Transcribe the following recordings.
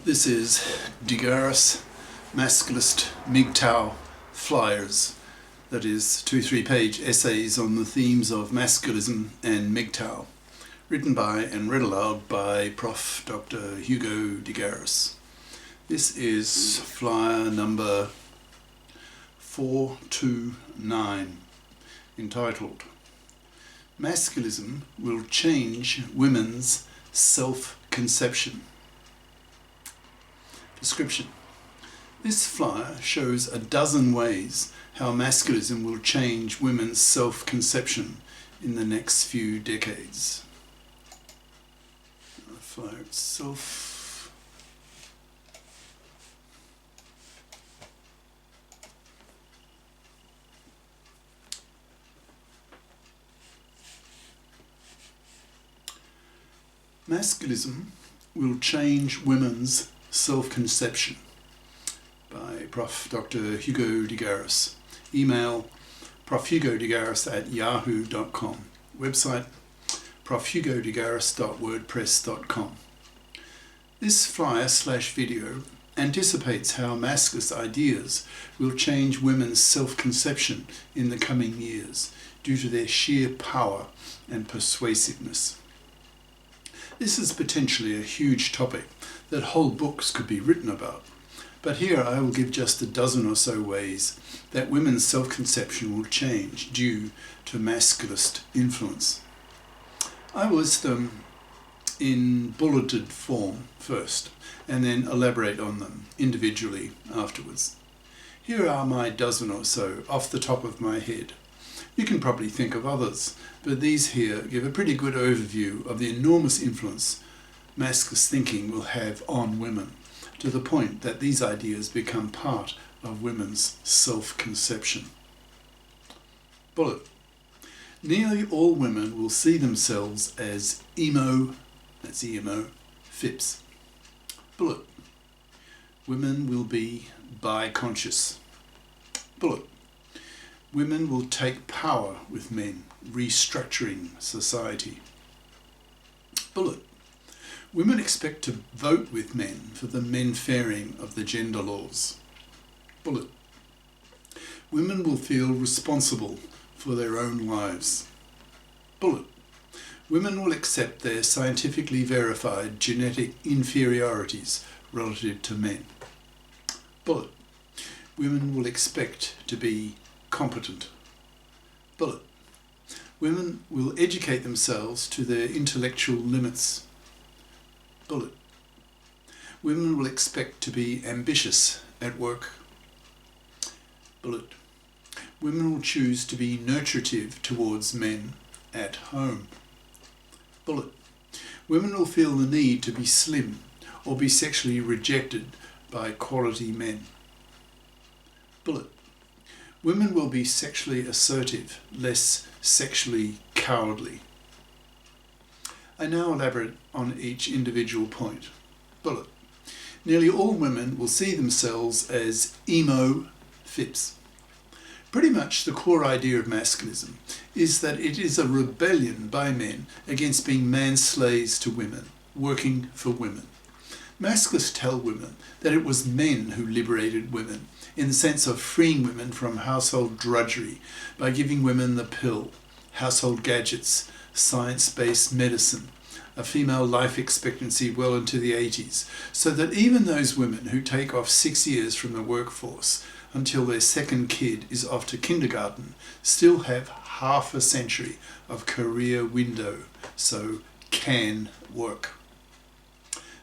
This is GARIS Masculist MGTOW flyers, that is 2-3 page essays on the themes of masculism and MGTOW, written by and read aloud by Prof. Dr. Hugo de Garis. This is flyer number 429, entitled Masculism Will Change Women's Self-Conception. Description. This flyer shows a dozen ways how masculism will change women's self-conception in the next few decades. The flyer itself. Masculism will change women's self-conception by Prof. Dr. Hugo de Garis. Email profhugodegaris@yahoo.com. Website profhugodegaris.wordpress.com. This flyer/video anticipates how masculist ideas will change women's self-conception in the coming years due to their sheer power and persuasiveness. This is potentially a huge topic that whole books could be written about, but here I will give just a dozen or so ways that women's self-conception will change due to masculist influence. I will list them in bulleted form first, and then elaborate on them individually afterwards. Here are my dozen or so off the top of my head. You can probably think of others, but these here give a pretty good overview of the enormous influence masculist thinking will have on women, to the point that these ideas become part of women's self-conception. Bullet. Nearly all women will see themselves as emo, that's EMO, FIPS. Bullet. Women will be bi-conscious. Bullet. Women will take power with men, restructuring society. Bullet. Women expect to vote with men for the men-faring of the gender laws. Bullet. Women will feel responsible for their own lives. Bullet. Women will accept their scientifically verified genetic inferiorities relative to men. Bullet. Women will expect to be competent. Bullet. Women will educate themselves to their intellectual limits. Bullet. Women will expect to be ambitious at work. Bullet. Women will choose to be nurturative towards men at home. Bullet. Women will feel the need to be slim or be sexually rejected by quality men. Bullet. Women will be sexually assertive, less sexually cowardly. I now elaborate on each individual point. Bullet. Nearly all women will see themselves as emo FIPS. Pretty much the core idea of masculism is that it is a rebellion by men against being man-slaves to women, working for women. Masculists tell women that it was men who liberated women, in the sense of freeing women from household drudgery by giving women the pill, household gadgets, science-based medicine, a female life expectancy well into the 80s, so that even those women who take off 6 years from the workforce until their second kid is off to kindergarten still have half a century of career window, so can work.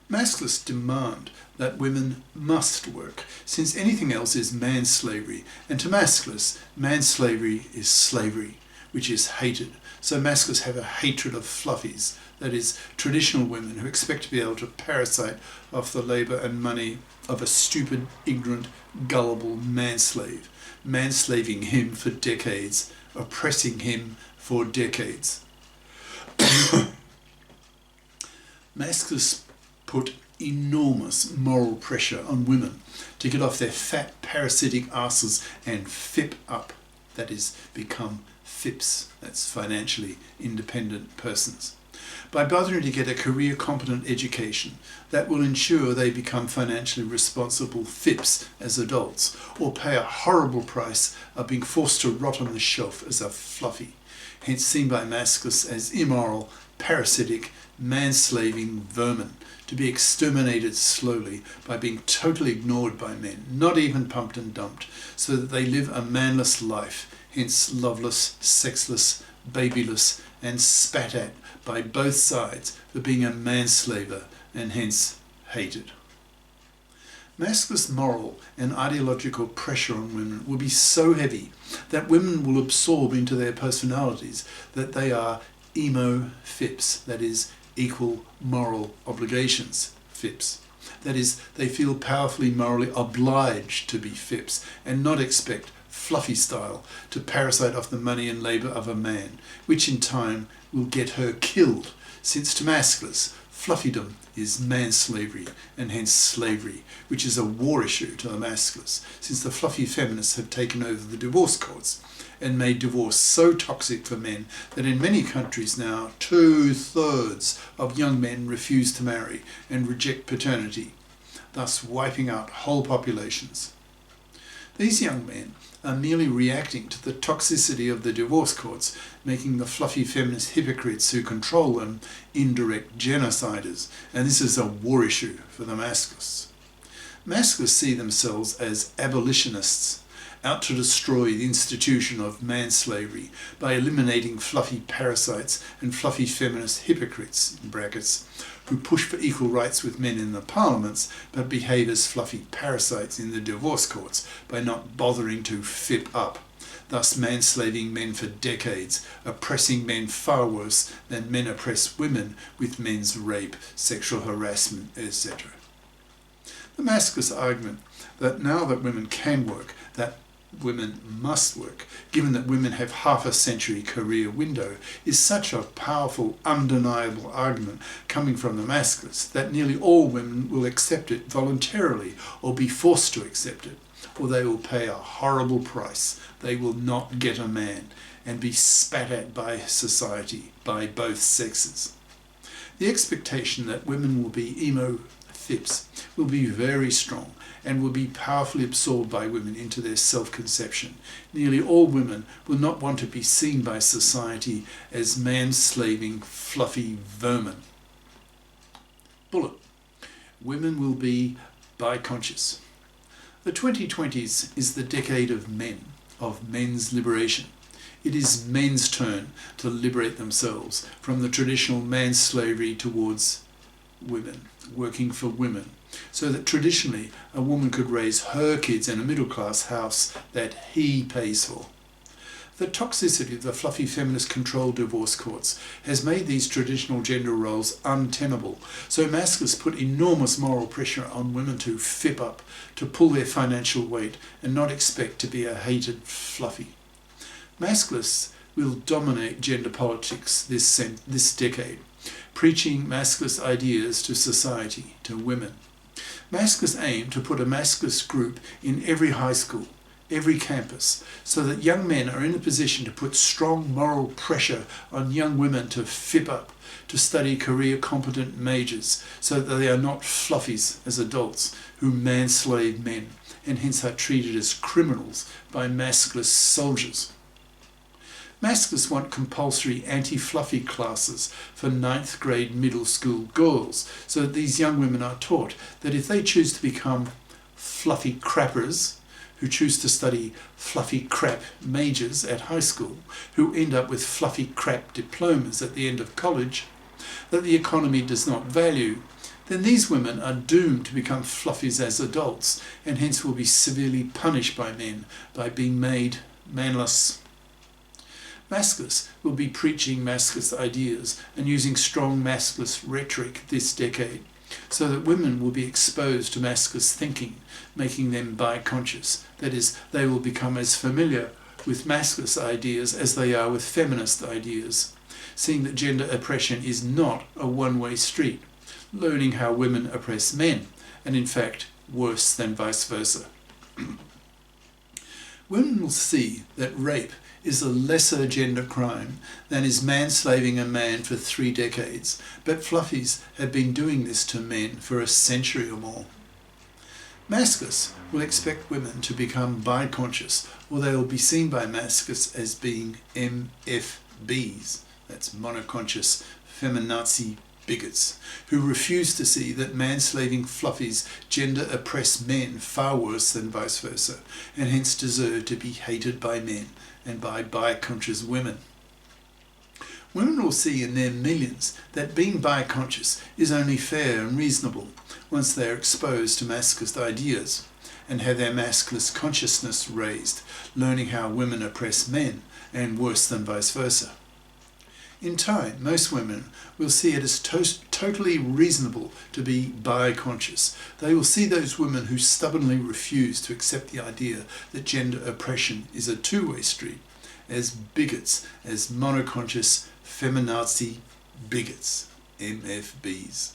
Masculists demand that women must work, since anything else is manslavery, and to masculists, manslavery is slavery, which is hated. So masculists have a hatred of fluffies, that is, traditional women who expect to be able to parasite off the labour and money of a stupid, ignorant, gullible manslave, manslaving him for decades, oppressing him for decades. Masculists put enormous moral pressure on women to get off their fat parasitic asses and FIP up, that is, become FIPS, that's financially independent persons. by bothering to get a career-competent education that will ensure they become financially responsible FIPs as adults, or pay a horrible price of being forced to rot on the shelf as a fluffy, hence seen by masculists as immoral, parasitic, man-slaving vermin, to be exterminated slowly by being totally ignored by men, not even pumped and dumped, so that they live a manless life, hence loveless, sexless, babyless, and spat at by both sides for being a manslaver, and hence hated. Masculist moral and ideological pressure on women will be so heavy that women will absorb into their personalities that they are emo FIPs, that is, equal moral obligations FIPs. That is, they feel powerfully morally obliged to be FIPs and not expect, fluffy style, to parasite off the money and labour of a man, which in time will get her killed, since to masculists, fluffydom is manslavery and hence slavery, which is a war issue to the masculists, since the fluffy feminists have taken over the divorce courts and made divorce so toxic for men that in many countries now 2/3 of young men refuse to marry and reject paternity, thus wiping out whole populations. These young men are merely reacting to the toxicity of the divorce courts, making the fluffy feminist hypocrites who control them indirect genociders, and this is a war issue for the masculists. Masculists see themselves as abolitionists, out to destroy the institution of manslavery by eliminating fluffy parasites and fluffy feminist hypocrites, in brackets, who push for equal rights with men in the parliaments but behave as fluffy parasites in the divorce courts by not bothering to FIP up, thus manslaving men for decades, oppressing men far worse than men oppress women with men's rape, sexual harassment, etc. The masculist argument that now that women can work, that women must work, given that women have half a century career window, is such a powerful, undeniable argument coming from the masculists that nearly all women will accept it voluntarily or be forced to accept it, or they will pay a horrible price. They will not get a man and be spat at by society, by both sexes. The expectation that women will be emo FIPs will be very strong and will be powerfully absorbed by women into their self-conception. Nearly all women will not want to be seen by society as man-slaving, fluffy vermin. Bullet. Women will be bi-conscious. The 2020s is the decade of men, of men's liberation. It is men's turn to liberate themselves from the traditional man-slavery towards women, working for women, so that traditionally a woman could raise her kids in a middle-class house that he pays for. The toxicity of the fluffy feminist-controlled divorce courts has made these traditional gender roles untenable, so masculists put enormous moral pressure on women to FIP up, to pull their financial weight, and not expect to be a hated fluffy. Masculists will dominate gender politics this decade, preaching masculist ideas to society, to women. Masculists aim to put a masculist group in every high school, every campus, so that young men are in a position to put strong moral pressure on young women to FIP up, to study career-competent majors, so that they are not fluffies as adults who manslave men and hence are treated as criminals by masculist soldiers. Masculists want compulsory anti-fluffy classes for 9th grade middle school girls, so that these young women are taught that if they choose to become fluffy crappers, who choose to study fluffy crap majors at high school, who end up with fluffy crap diplomas at the end of college, that the economy does not value, then these women are doomed to become fluffies as adults, and hence will be severely punished by men by being made manless. Masculists will be preaching masculist ideas and using strong masculist rhetoric this decade, so that women will be exposed to masculist thinking, making them bi-conscious. That is, they will become as familiar with masculist ideas as they are with feminist ideas, seeing that gender oppression is not a one-way street, learning how women oppress men, and in fact worse than vice versa. Women will see that rape is a lesser gender crime than is manslaving a man for 3 decades, but fluffies have been doing this to men for a century or more. Masculists will expect women to become bi-conscious, or they will be seen by masculists as being MFBs, that's monoconscious feminazi bigots, who refuse to see that manslaving fluffies gender oppress men far worse than vice versa, and hence deserve to be hated by men and by bi-conscious women. Women will see in their millions that being bi-conscious is only fair and reasonable once they are exposed to masculist ideas and have their masculist consciousness raised, learning how women oppress men and worse than vice versa. In time, most women will see it as totally reasonable to be bi-conscious. They will see those women who stubbornly refuse to accept the idea that gender oppression is a two-way street as bigots, as monoconscious feminazi bigots, MFBs.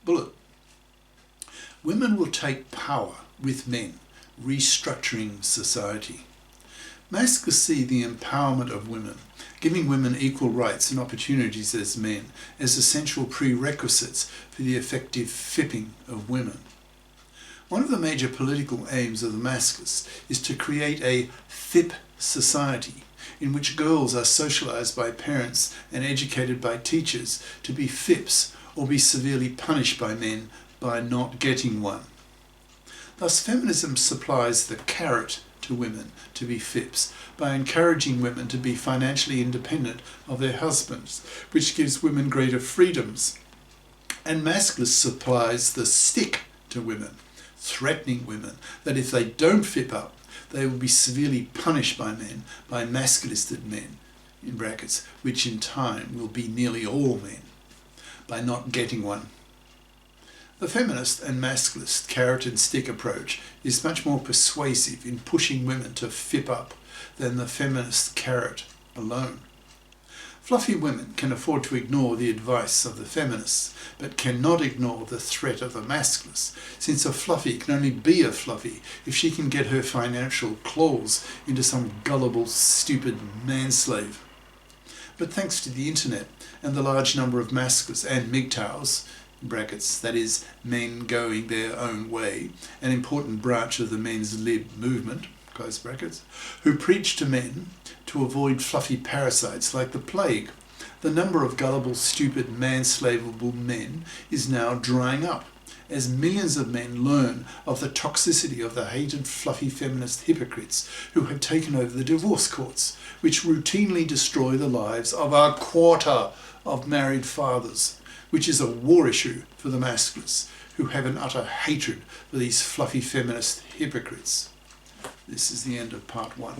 Bullet. Women will take power with men, restructuring society. Masculists see the empowerment of women, giving women equal rights and opportunities as men, as essential prerequisites for the effective fipping of women. One of the major political aims of the Masculists is to create a FIP society, in which girls are socialised by parents and educated by teachers to be FIPs or be severely punished by men by not getting one. Thus, feminism supplies the carrot to women to be FIPs by encouraging women to be financially independent of their husbands, which gives women greater freedoms. And Masculist supplies the stick to women, threatening women that if they don't FIP up, they will be severely punished by men, by masculisted men, in brackets, which in time will be nearly all men, by not getting one. The feminist and masculist carrot and stick approach is much more persuasive in pushing women to FIP up than the feminist carrot alone. Fluffy women can afford to ignore the advice of the feminists, but cannot ignore the threat of the masculists, since a fluffy can only be a fluffy if she can get her financial claws into some gullible, stupid manslave. But thanks to the internet and the large number of masculists and MGTOWs, brackets, that is, men going their own way, an important branch of the men's lib movement, close brackets, who preach to men to avoid fluffy parasites like the plague. The number of gullible, stupid, manslavable men is now drying up, as millions of men learn of the toxicity of the hated fluffy feminist hypocrites who have taken over the divorce courts, which routinely destroy the lives of a quarter of married fathers, which is a war issue for the masculists, who have an utter hatred for these fluffy feminist hypocrites. This is the end of part 1.